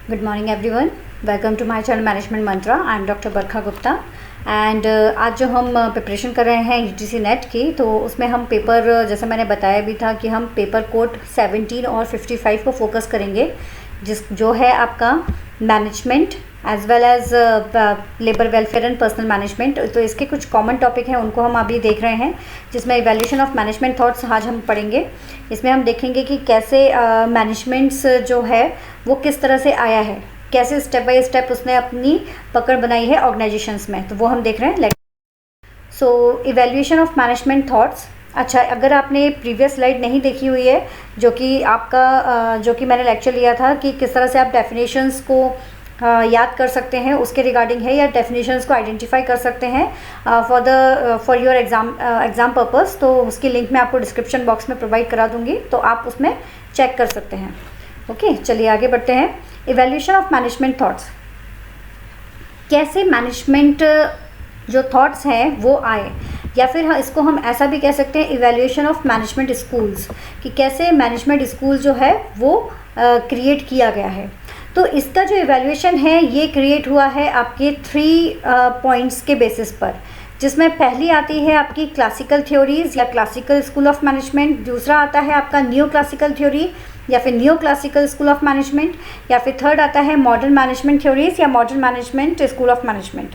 Good morning everyone. Welcome to my channel Management Mantra. I am Dr. Barkha Gupta and आज जो हम preparation कर रहे हैं UGC नेट की, तो उसमें हम पेपर, जैसे मैंने बताया भी था कि हम पेपर कोड 17 और 55 को फोकस करेंगे, जो है आपका management as well as labour welfare and personnel management. तो इसके कुछ कॉमन टॉपिक हैं, उनको हम अभी देख रहे हैं, जिसमें इवैल्यूएशन ऑफ मैनेजमेंट थॉट्स आज हम पढ़ेंगे। इसमें हम देखेंगे कि कैसे मैनेजमेंट्स जो है वो किस तरह से आया है, कैसे स्टेप बाय स्टेप उसने अपनी पकड़ बनाई है ऑर्गेनाइजेशंस में, तो वो हम देख रहे हैं। सो इवैल्यूएशन ऑफ मैनेजमेंट थॉट्स। अच्छा, अगर आपने प्रीवियस स्लाइड नहीं देखी हुई है, जो कि मैंने लेक्चर लिया था कि किस तरह से आप डेफिनेशंस को याद कर सकते हैं, उसके रिगार्डिंग है, या डेफिनेशंस को आइडेंटिफाई कर सकते हैं फॉर योर एग्ज़ाम पर्पस, तो उसकी लिंक मैं आपको डिस्क्रिप्शन बॉक्स में प्रोवाइड करा दूंगी, तो आप उसमें चेक कर सकते हैं। ओके, चलिए आगे बढ़ते हैं। इवैल्यूएशन ऑफ मैनेजमेंट थॉट्स, कैसे मैनेजमेंट जो थॉट्स हैं वो आए, या फिर इसको हम ऐसा भी कह सकते हैं इवैल्यूएशन ऑफ मैनेजमेंट स्कूल्स, कि कैसे मैनेजमेंट स्कूल जो है वो क्रिएट किया गया है। तो इसका जो इवैल्यूएशन है ये क्रिएट हुआ है आपके 3 पॉइंट्स के बेसिस पर, जिसमें पहली आती है आपकी क्लासिकल थ्योरीज़ या क्लासिकल स्कूल ऑफ मैनेजमेंट, दूसरा आता है आपका न्यू क्लासिकल थ्योरी या फिर new classical school of management, या फिर थर्ड आता है मॉडर्न मैनेजमेंट थ्योरीज़ या modern management school of management.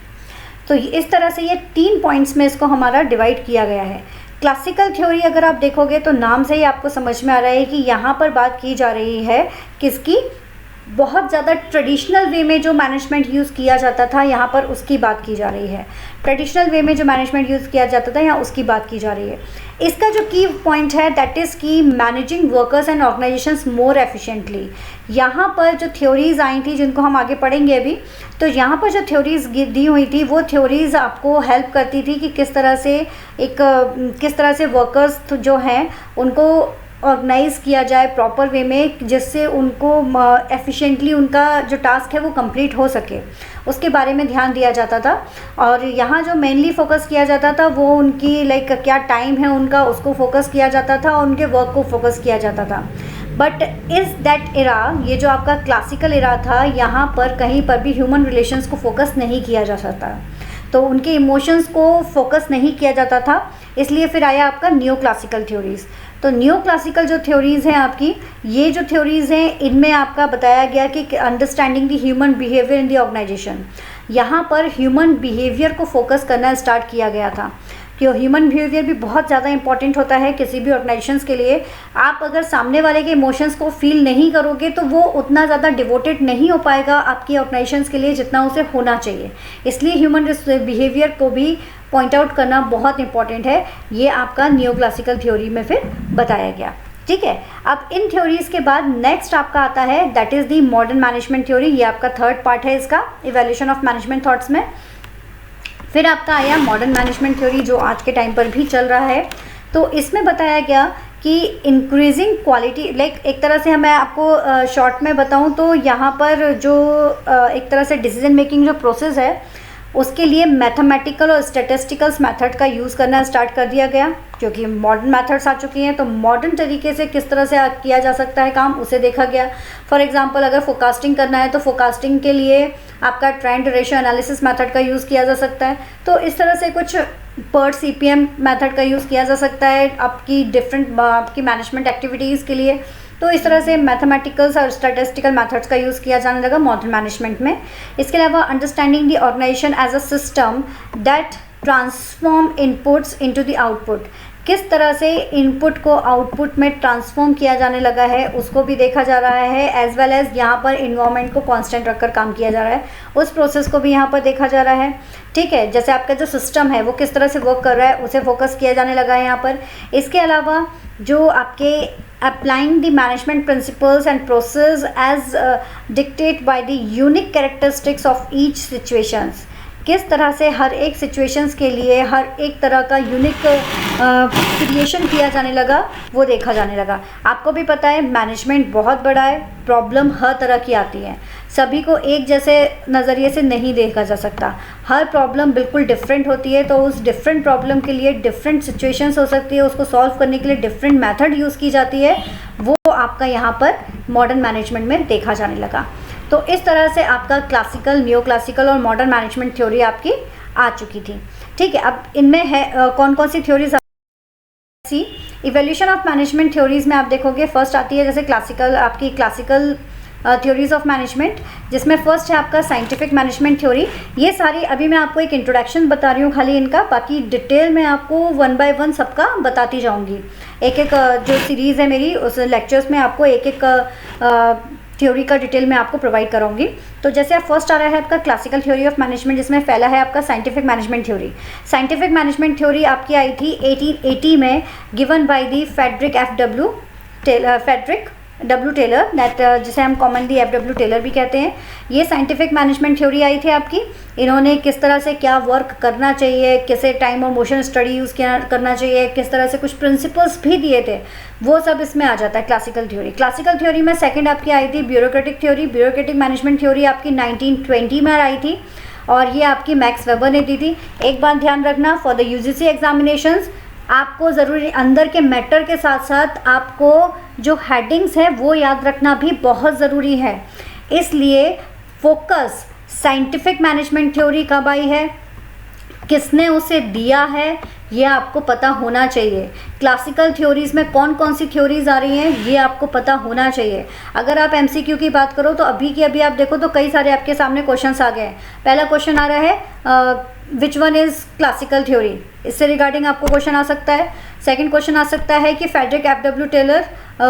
तो इस तरह से ये 3 पॉइंट्स में इसको हमारा डिवाइड किया गया है। क्लासिकल थ्योरी अगर आप देखोगे तो नाम से ही आपको समझ में आ रहा है कि यहाँ पर बात की जा रही है किसकी, बहुत ज़्यादा ट्रेडिशनल वे में जो मैनेजमेंट यूज़ किया जाता था, यहाँ पर उसकी बात की जा रही है। ट्रेडिशनल वे में जो मैनेजमेंट यूज़ किया जाता था, यहाँ उसकी बात की जा रही है। इसका जो की पॉइंट है दैट इज़ की managing workers and organisations more efficiently. यहाँ पर जो थ्योरीज़ आई थी, जिनको हम आगे पढ़ेंगे अभी, तो यहाँ पर जो थ्योरीज़ दी हुई थी वो थ्योरीज़ आपको हेल्प करती थी कि किस तरह से वर्कर्स जो हैं उनको ऑर्गेनाइज़ किया जाए प्रॉपर वे में, जिससे उनको एफिशिएंटली उनका जो टास्क है वो कंप्लीट हो सके, उसके बारे में ध्यान दिया जाता था। और यहाँ जो मेनली फोकस किया जाता था वो उनकी क्या टाइम है उनका, उसको फोकस किया जाता था और उनके वर्क को फोकस किया जाता था। बट इज़ दैट इरा, ये जो आपका क्लासिकल इरा था, यहाँ पर कहीं पर भी ह्यूमन रिलेशंस को फोकस नहीं किया जा सकता, तो उनके इमोशंस को फोकस नहीं किया जाता था। इसलिए फिर आया आपका न्यू क्लासिकल थ्योरीज़। तो न्यू क्लासिकल जो थ्योरीज़ हैं आपकी, ये जो थ्योरीज़ हैं इनमें आपका बताया गया कि understanding the human behaviour in the organisation, यहाँ पर ह्यूमन बिहेवियर को फोकस करना स्टार्ट किया गया था, कि ह्यूमन बिहेवियर भी बहुत ज़्यादा इंपॉर्टेंट होता है किसी भी ऑर्गेनाइजेशंस के लिए। आप अगर सामने वाले के इमोशंस को फील नहीं करोगे तो वो उतना ज़्यादा डिवोटेड नहीं हो पाएगा आपकी ऑर्गेनाइजेशंस के लिए जितना उसे होना चाहिए। इसलिए ह्यूमन बिहेवियर को भी पॉइंट आउट करना बहुत इंपॉर्टेंट है। ये आपका न्यू क्लासिकल थ्योरी में फिर बताया गया। ठीक है, अब इन थ्योरीज़ के बाद नेक्स्ट आपका आता है that is the modern management theory. ये आपका थर्ड पार्ट है इसका इवैल्यूएशन ऑफ मैनेजमेंट थॉट्स में। फिर आपका आया मॉडर्न मैनेजमेंट थ्योरी, जो आज के टाइम पर भी चल रहा है। तो इसमें बताया गया कि इंक्रीजिंग क्वालिटी, एक तरह से मैं आपको शॉर्ट में बताऊं तो यहाँ पर जो एक तरह से डिसीजन मेकिंग जो प्रोसेस है, उसके लिए मैथमेटिकल और स्टैटिस्टिकल्स मेथड का यूज़ करना स्टार्ट कर दिया गया, क्योंकि मॉडर्न मेथड्स आ चुकी हैं। तो मॉडर्न तरीके से किस तरह से किया जा सकता है काम, उसे देखा गया। फॉर एग्जांपल अगर फोरकास्टिंग करना है तो फोरकास्टिंग के लिए आपका ट्रेंड रेशियो एनालिसिस मेथड का यूज़ किया जा सकता है। तो इस तरह से कुछ PERT CPM मेथड का यूज़ किया जा सकता है आपकी मैनेजमेंट एक्टिविटीज़ के लिए। तो इस तरह से मैथमेटिकल्स और स्टैटिस्टिकल मेथड्स का यूज़ किया जाने लगा मॉडर्न मैनेजमेंट में। इसके अलावा understanding the organisation as a system that transform inputs into the output, किस तरह से इनपुट को आउटपुट में ट्रांसफॉर्म किया जाने लगा है उसको भी देखा जा रहा है, एज वेल एज यहाँ पर इन्वायरमेंट को कांस्टेंट रखकर काम किया जा रहा है, उस प्रोसेस को भी यहाँ पर देखा जा रहा है। ठीक है, जैसे आपका जो सिस्टम है वो किस तरह से वर्क कर रहा है उसे फोकस किया जाने लगा है यहाँ पर। इसके अलावा जो आपके applying the management principles and process as dictate by the unique characteristics of each situations, किस तरह से हर एक सिचुएशंस के लिए हर एक तरह का यूनिक क्रिएशन किया जाने लगा, वो देखा जाने लगा। आपको भी पता है मैनेजमेंट बहुत बड़ा है, प्रॉब्लम हर तरह की आती है, सभी को एक जैसे नज़रिए से नहीं देखा जा सकता, हर प्रॉब्लम बिल्कुल डिफरेंट होती है। तो उस डिफरेंट प्रॉब्लम के लिए डिफरेंट सिचुएशंस हो सकती है, उसको सॉल्व करने के लिए डिफरेंट मेथड यूज़ की जाती है, वो आपका यहाँ पर मॉडर्न मैनेजमेंट में देखा जाने लगा। तो इस तरह से आपका क्लासिकल, न्यू क्लासिकल और मॉडर्न मैनेजमेंट थ्योरी आपकी आ चुकी थी। ठीक है, अब इनमें है कौन कौन सी theories. Evolution of management theories में आप देखोगे फर्स्ट आती है जैसे क्लासिकल थ्योरीज ऑफ मैनेजमेंट, जिसमें फर्स्ट है आपका साइंटिफिक मैनेजमेंट थ्योरी। ये सारी अभी मैं आपको एक इंट्रोडक्शन बता रही हूँ खाली इनका, बाकी डिटेल में आपको वन बाय वन सबका बताती जाऊँगी। एक एक जो सीरीज़ है मेरी उस लेक्चर्स में आपको एक एक थ्योरी का डिटेल में आपको प्रोवाइड करूँगी। तो जैसे आप फर्स्ट आ रहा है आपका क्लासिकल थ्योरी ऑफ मैनेजमेंट, जिसमें पहला है आपका scientific management theory. Scientific management theory आपकी आई थी 1880 में, given by the Frederick W Taylor, that जिसे हम कॉमनली FW टेलर भी कहते हैं। ये साइंटिफिक मैनेजमेंट थ्योरी आई थी आपकी। इन्होंने किस तरह से क्या वर्क करना चाहिए, कैसे टाइम और मोशन स्टडी यूज़ करना चाहिए, किस तरह से कुछ प्रिंसिपल्स भी दिए थे, वो सब इसमें आ जाता है क्लासिकल थ्योरी। क्लासिकल थ्योरी में सेकंड आपकी आई थी bureaucratic theory. Bureaucratic management theory आपकी 1920 में आई थी और ये आपकी मैक्स वेबर ने दी थी। एक बात ध्यान रखना, फॉर द UGC एग्जामिनेशंस आपको ज़रूरी अंदर के मैटर के साथ साथ आपको जो हेडिंग्स है वो याद रखना भी बहुत ज़रूरी है। इसलिए फोकस साइंटिफिक मैनेजमेंट थ्योरी कब आई है, किसने उसे दिया है, ये आपको पता होना चाहिए। क्लासिकल थ्योरीज़ में कौन कौन सी थ्योरीज़ आ रही हैं ये आपको पता होना चाहिए। अगर आप MCQ की बात करो तो अभी की अभी आप देखो तो कई सारे आपके सामने क्वेश्चंस आ गए हैं। पहला क्वेश्चन आ रहा है which one is classical theory, इससे रिगार्डिंग आपको क्वेश्चन आ सकता है। सेकंड क्वेश्चन आ सकता है कि Frederick FW Taylor,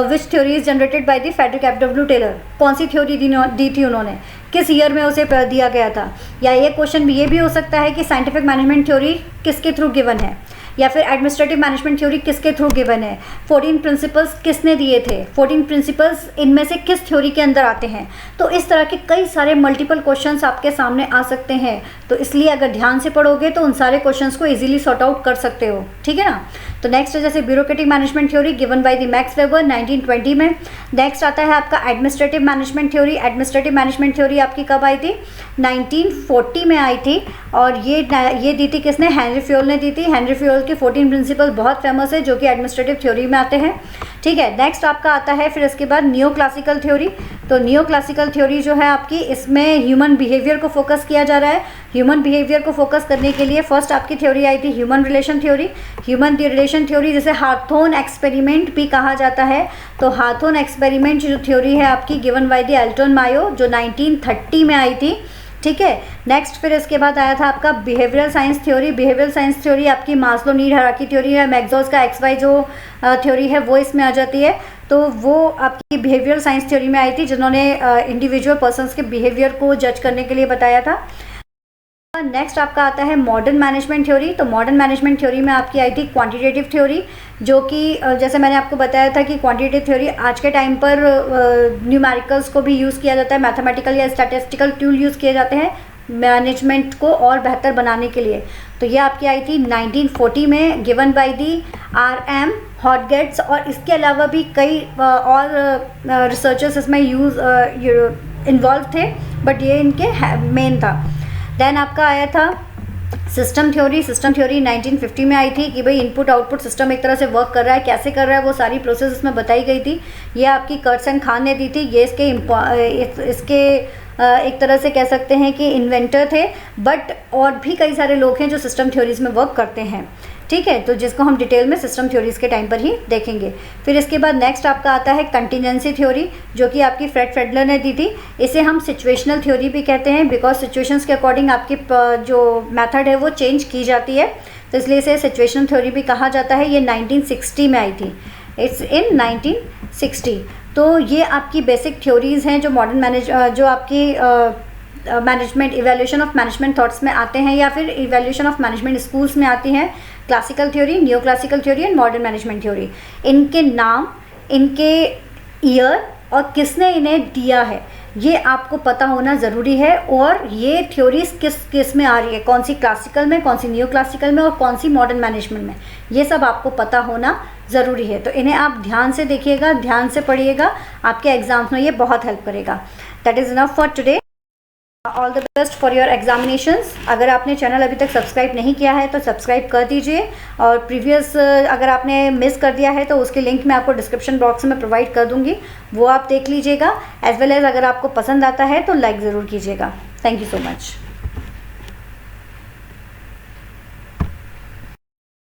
which theory is generated by the Frederick FW Taylor, कौन सी थ्योरी दी थी उन्होंने, किस ईयर में उसे दिया गया था। या ये क्वेश्चन भी ये भी हो सकता है कि साइंटिफिक मैनेजमेंट थ्योरी किसके थ्रू गिवन है, या फिर एडमिनिस्ट्रेटिव मैनेजमेंट थ्योरी किसके थ्रू गिवन है, 14 प्रिंसिपल्स किसने दिए थे, 14 प्रिंसिपल्स इनमें से किस थ्योरी के अंदर आते हैं। तो इस तरह के कई सारे मल्टीपल क्वेश्चंस आपके सामने आ सकते हैं। तो इसलिए अगर ध्यान से पढ़ोगे तो उन सारे क्वेश्चंस को इजीली सॉर्ट आउट कर सकते हो। ठीक है ना। तो नेक्स्ट है जैसे bureaucratic management theory given by the max weber 1920 में। नेक्स्ट आता है आपका administrative management theory. Administrative management theory आपकी कब आई थी, 1940 में आई थी और ये दी थी किसने, हेनरी फ्योल ने दी थी। हेनरी फ्योल के 14 प्रिंसिपल बहुत फेमस है जो कि एडमिनिस्ट्रेटिव थ्योरी में आते हैं। ठीक है, नेक्स्ट आपका आता है फिर इसके बाद नियो क्लासिकल थ्योरी। तो नियो क्लासिकल थ्योरी जो है आपकी, इसमें ह्यूमन बिहेवियर को फोकस किया जा रहा है। ह्यूमन बिहेवियर को फोकस करने के लिए फर्स्ट आपकी थ्योरी आई थी human relation theory. Human relation theory जिसे हाथोन एक्सपेरिमेंट भी कहा जाता है। तो हाथोन एक्सपेरिमेंट जो थ्योरी है आपकी given by the Elton Mayo, जो 1930 में आई थी। ठीक है, नेक्स्ट फिर इसके बाद आया था आपका behavioural science theory. Behavioural science theory आपकी मास्लो नीड हायरार्की थ्योरी है। मैक्सवेल का XY जो थ्योरी है वो इसमें आ जाती है। तो वो आपकी बिहेवियरल साइंस थ्योरी में आई थी, जिन्होंने इंडिविजुअल पर्सन्स के बिहेवियर को जज करने के लिए बताया था। नेक्स्ट आपका आता है मॉडर्न मैनेजमेंट थ्योरी। तो मॉडर्न मैनेजमेंट थ्योरी में आपकी आई थी क्वांटिटेटिव थ्योरी, जो कि जैसे मैंने आपको बताया था कि क्वांटिटेटिव थ्योरी आज के टाइम पर न्यूमेरिकल्स को भी यूज़ किया जाता है, मैथमेटिकल या स्टैटिस्टिकल टूल यूज़ किए जाते हैं मैनेजमेंट को और बेहतर बनाने के लिए। तो ये आपकी आई थी 1940 में गिवन बाय दी RM हॉटगेट्स, और इसके अलावा भी कई और रिसर्चर्स इसमें इन्वॉल्व थे, बट ये इनके मेन था। देन आपका आया था सिस्टम थ्योरी। सिस्टम थ्योरी 1950 में आई थी कि भाई इनपुट आउटपुट सिस्टम एक तरह से वर्क कर रहा है, कैसे कर रहा है वो सारी प्रोसेस इसमें बताई गई थी। ये आपकी कर्टसन खान ने दी थी। ये इसके एक तरह से कह सकते हैं कि इन्वेंटर थे, बट और भी कई सारे लोग हैं जो सिस्टम थ्योरीज में वर्क करते हैं। ठीक है, तो जिसको हम डिटेल में सिस्टम थ्योरीज के टाइम पर ही देखेंगे। फिर इसके बाद नेक्स्ट आपका आता है कंटिजेंसी थ्योरी, जो कि आपकी फ्रेड फ्रेडलर ने दी थी। इसे हम सिचुएशनल थ्योरी भी कहते हैं, बिकॉज सिचुएशंस के अकॉर्डिंग आपकी जो मेथड है वो चेंज की जाती है, तो इसलिए इसे सिचुएशनल थ्योरी भी कहा जाता है। ये 1960 में आई थी, इट्स इन 1960। तो ये आपकी बेसिक थ्योरीज़ हैं जो जो आपकी management evaluation of management thoughts में आते हैं, या फिर इवैल्यूएशन ऑफ मैनेजमेंट स्कूल्स में आती हैं। Classical theory, new classical theory and modern management theory. इनके नाम, इनके ईयर और किसने इन्हें दिया है ये आपको पता होना ज़रूरी है। और ये थ्योरीज किस में आ रही है, कौन सी क्लासिकल में, कौन सी न्यू क्लासिकल में और कौन सी मॉडर्न मैनेजमेंट में, ये सब आपको पता होना ज़रूरी है। तो इन्हें आप ध्यान से देखिएगा, ध्यान से पढ़िएगा, आपके एग्जाम्स में ये बहुत हेल्प करेगा। That is enough for today. All the best for your examinations. अगर आपने चैनल अभी तक सब्सक्राइब नहीं किया है तो सब्सक्राइब कर दीजिए, और प्रीवियस अगर आपने मिस कर दिया है तो उसके लिंक मैं आपको डिस्क्रिप्शन बॉक्स में प्रोवाइड कर दूंगी, वो आप देख लीजिएगा। एज वेल एज़ अगर आपको पसंद आता है तो लाइक ज़रूर कीजिएगा। Thank you so much.